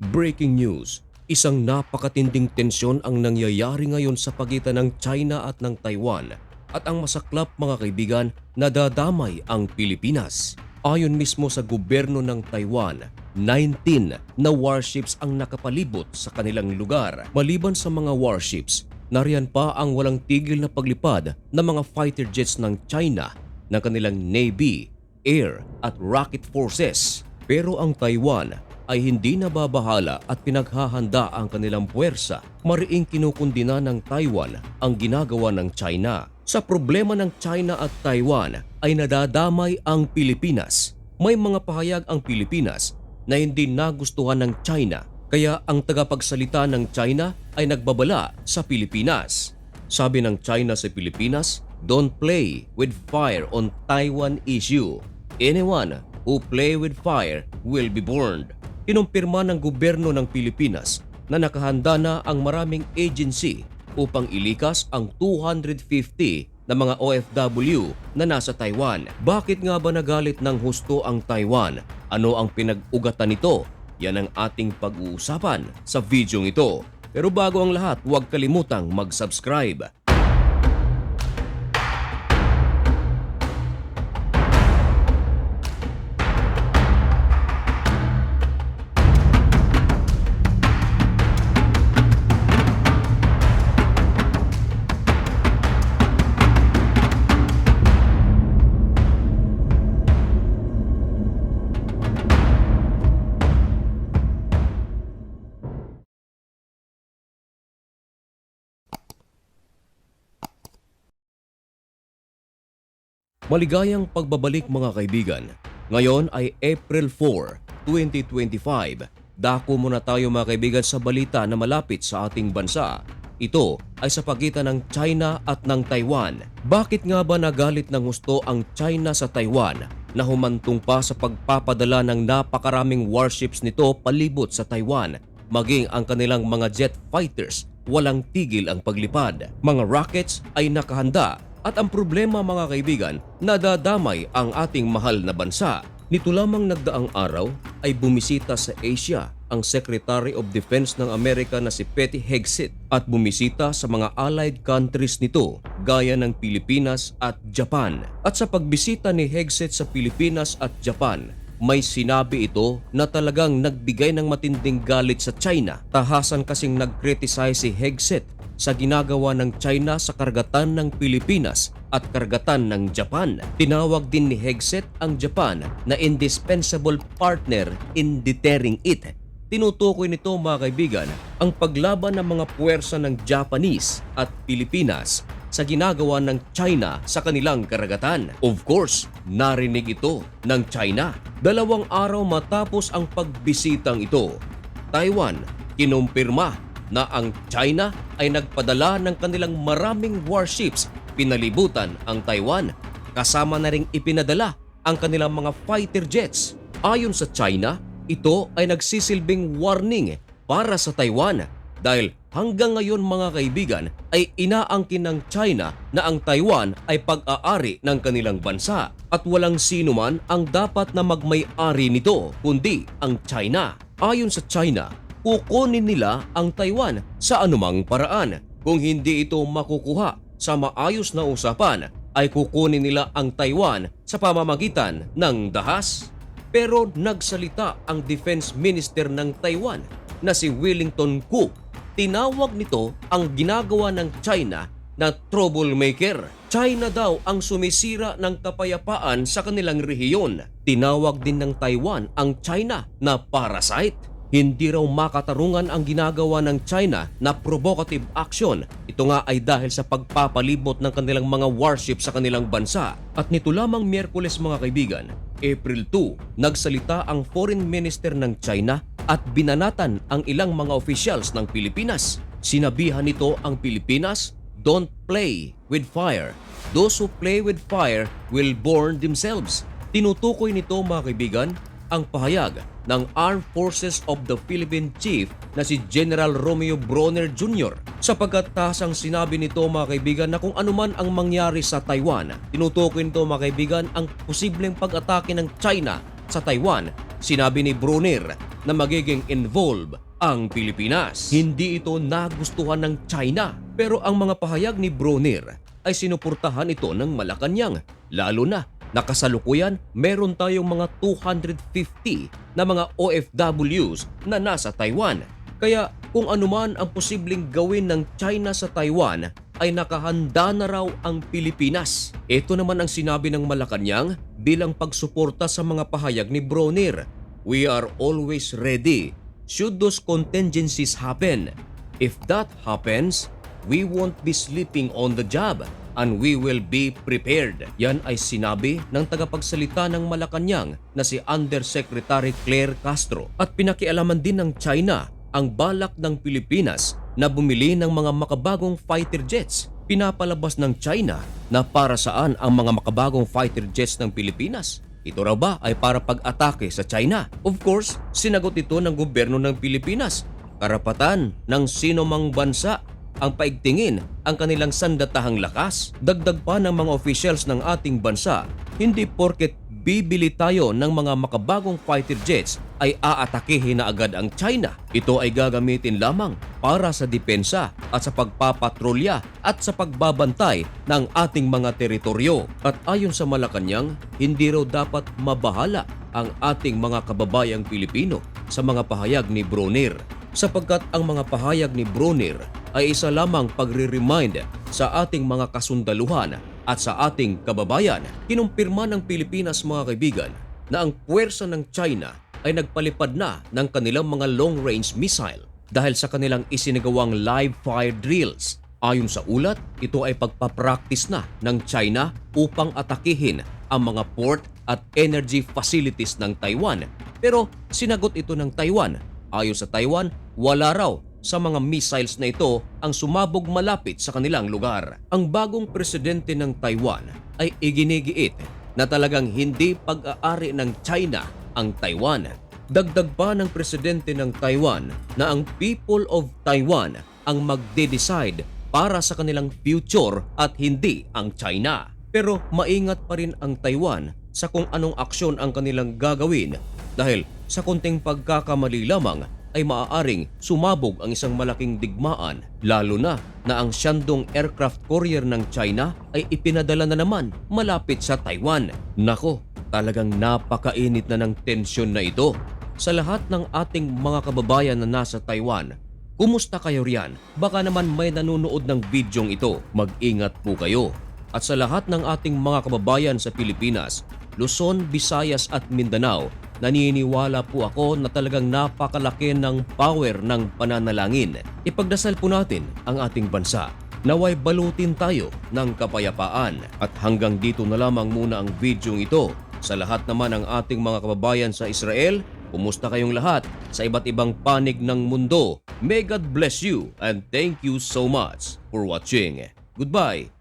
Breaking news, isang napakatinding tensyon ang nangyayari ngayon sa pagitan ng China at ng Taiwan at ang masaklap mga kaibigan, nadadamay ang Pilipinas. Ayon mismo sa gobyerno ng Taiwan, 19 na warships ang nakapalibot sa kanilang lugar. Maliban sa mga warships, nariyan pa ang walang tigil na paglipad ng mga fighter jets ng China ng kanilang Navy, Air at Rocket Forces. Pero ang Taiwan ay hindi nababahala at pinaghahanda ang kanilang puwersa. Mariing kinukundina ng Taiwan ang ginagawa ng China. Sa problema ng China at Taiwan ay nadadamay ang Pilipinas. May mga pahayag ang Pilipinas na hindi nagustuhan ng China, kaya ang tagapagsalita ng China ay nagbabala sa Pilipinas. Sabi ng China sa Pilipinas, "Don't play with fire on Taiwan issue. Anyone who play with fire will be burned." Kinumpirma ng gobyerno ng Pilipinas na nakahanda na ang maraming agency upang ilikas ang 250 na mga OFW na nasa Taiwan. Bakit nga ba nagalit ng husto ang Taiwan? Ano ang pinag-ugatan nito? Yan ang ating pag-uusapan sa video ito. Pero bago ang lahat, huwag kalimutang mag-subscribe. Maligayang pagbabalik mga kaibigan. Ngayon ay April 4, 2025. Dako muna tayo mga kaibigan sa balita na malapit sa ating bansa. Ito ay sa pagitan ng China at ng Taiwan. Bakit nga ba nagalit ng husto ang China sa Taiwan na humantong pa sa pagpapadala ng napakaraming warships nito palibot sa Taiwan? Maging ang kanilang mga jet fighters, walang tigil ang paglipad. Mga rockets ay nakahanda. At ang problema mga kaibigan, nadadamay ang ating mahal na bansa. Nito lamang nagdaang araw ay bumisita sa Asia ang Secretary of Defense ng Amerika na si Pete Hegseth at bumisita sa mga allied countries nito gaya ng Pilipinas at Japan. At sa pagbisita ni Hegseth sa Pilipinas at Japan, may sinabi ito na talagang nagbigay ng matinding galit sa China. Tahasan kasing nag-criticize si Hegseth sa ginagawa ng China sa karagatan ng Pilipinas at karagatan ng Japan. Tinawag din ni Hegseth ang Japan na indispensable partner in deterring it. Tinutukoy nito mga kaibigan ang paglaban ng mga puwersa ng Japanese at Pilipinas sa ginagawa ng China sa kanilang karagatan. Of course, narinig ito ng China 2 araw matapos ang pagbisitang ito. Taiwan kinumpirma na ang China ay nagpadala ng kanilang maraming warships pinalibutan ang Taiwan. Kasama na ring ipinadala ang kanilang mga fighter jets. Ayon sa China, ito ay nagsisilbing warning para sa Taiwan dahil hanggang ngayon mga kaibigan ay inaangkin ng China na ang Taiwan ay pag-aari ng kanilang bansa at walang sino man ang dapat na magmay-ari nito kundi ang China. Ayon sa China, kukunin nila ang Taiwan sa anumang paraan. Kung hindi ito makukuha sa maayos na usapan, ay kukunin nila ang Taiwan sa pamamagitan ng dahas. Pero nagsalita ang Defense Minister ng Taiwan na si Wellington Koo. Tinawag nito ang ginagawa ng China na troublemaker. China daw ang sumisira ng kapayapaan sa kanilang rehiyon. Tinawag din ng Taiwan ang China na parasite. Hindi raw makatarungan ang ginagawa ng China na provocative action. Ito nga ay dahil sa pagpapalibot ng kanilang mga warships sa kanilang bansa. At nito lamang Miyerkules mga kaibigan, April 2, nagsalita ang Foreign Minister ng China at binanatan ang ilang mga officials ng Pilipinas. Sinabihan nito ang Pilipinas, "Don't play with fire. Those who play with fire will burn themselves." Tinutukoy nito mga kaibigan ang pahayag ng Armed Forces of the Philippine Chief na si General Romeo Bronner Jr. sapagkat tasang sinabi nito mga kaibigan na kung anuman ang mangyari sa Taiwan, tinutukoy nito mga kaibigan ang posibleng pag-atake ng China sa Taiwan, sinabi ni Brunner na magiging involved ang Pilipinas. Hindi ito nagustuhan ng China, pero ang mga pahayag ni Brunner ay sinuportahan ito ng Malacanang, lalo na nakasalukuyan meron tayong mga 250 na mga OFWs na nasa Taiwan. Kaya kung anuman ang posibleng gawin ng China sa Taiwan ay nakahanda na raw ang Pilipinas. Ito naman ang sinabi ng Malacanang bilang pagsuporta sa mga pahayag ni Brunner. We are always ready should those contingencies happen. If that happens, we won't be sleeping on the job and we will be prepared. Yan ay sinabi ng tagapagsalita ng Malacanang na si Undersecretary Claire Castro. At pinakialaman din ng China ang balak ng Pilipinas na bumili ng mga makabagong fighter jets. Pinapalabas ng China na para saan ang mga makabagong fighter jets ng Pilipinas. Ito raw ba ay para pag-atake sa China? Of course, sinagot ito ng gobyerno ng Pilipinas. Karapatan ng sino mang bansa ang paigtingin ang kanilang sandatahang lakas. Dagdag pa ng mga officials ng ating bansa, hindi porket bibili tayo ng mga makabagong fighter jets ay aatakihin na agad ang China. Ito ay gagamitin lamang para sa depensa at sa pagpapatrolya at sa pagbabantay ng ating mga teritoryo. At ayon sa Malacanang, hindi raw dapat mabahala ang ating mga kababayang Pilipino sa mga pahayag ni Brunner, sapagkat ang mga pahayag ni Brunner ay isa lamang pagre-remind sa ating mga kasundaluhan at sa ating kababayan. Kinumpirma ng Pilipinas, mga kaibigan, na ang puwersa ng China ay nagpalipad na ng kanilang mga long-range missile dahil sa kanilang isinagawang live fire drills. Ayon sa ulat, ito ay pagpapractice na ng China upang atakihin ang mga port at energy facilities ng Taiwan. Pero sinagot ito ng Taiwan. Ayon sa Taiwan, wala raw sa mga missiles na ito ang sumabog malapit sa kanilang lugar. Ang bagong presidente ng Taiwan ay iginigiit na talagang hindi pag-aari ng China ang Taiwan. Dagdag pa ng presidente ng Taiwan na ang people of Taiwan ang magde-decide para sa kanilang future at hindi ang China. Pero maingat pa rin ang Taiwan sa kung anong aksyon ang kanilang gagawin dahil sa konting pagkakamali lamang ay maaaring sumabog ang isang malaking digmaan, lalo na ang Shandong aircraft carrier ng China ay ipinadala na naman malapit sa Taiwan. Nako, talagang napakainit na ng tensyon na ito. Sa lahat ng ating mga kababayan na nasa Taiwan, kumusta kayo riyan? Baka naman may nanonood ng bidyong ito. Mag-ingat po kayo. At sa lahat ng ating mga kababayan sa Pilipinas, Luzon, Visayas at Mindanao, naniniwala po ako na talagang napakalaki ng power ng pananalangin. Ipagdasal po natin ang ating bansa. Naway balutin tayo ng kapayapaan. At hanggang dito na lamang muna ang videong ito. Sa lahat naman ng ating mga kababayan sa Israel, kumusta kayong lahat sa iba't ibang panig ng mundo? May God bless you and thank you so much for watching. Goodbye!